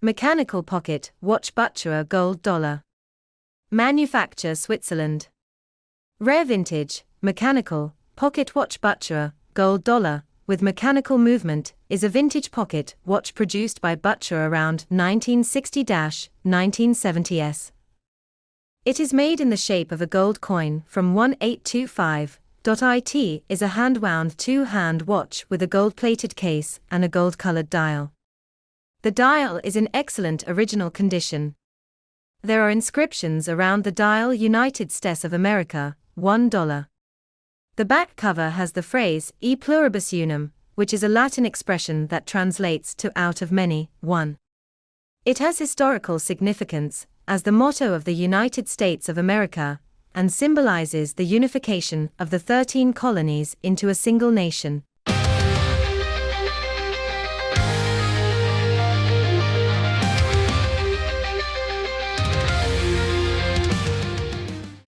Mechanical pocket watch Bucherer gold dollar. Manufacture Switzerland. Rare vintage, mechanical, pocket watch Bucherer gold dollar, with mechanical movement, is a vintage pocket watch produced by Bucherer around 1960-1970s. It is made in the shape of a gold coin from 1825. It is a hand-wound two-hand watch with a gold-plated case and a gold-colored dial. The dial is in excellent original condition. There are inscriptions around the dial United States of America, $1. The back cover has the phrase E Pluribus Unum, which is a Latin expression that translates to out of many, one. It has historical significance as the motto of the United States of America, and symbolizes the unification of the 13 colonies into a single nation.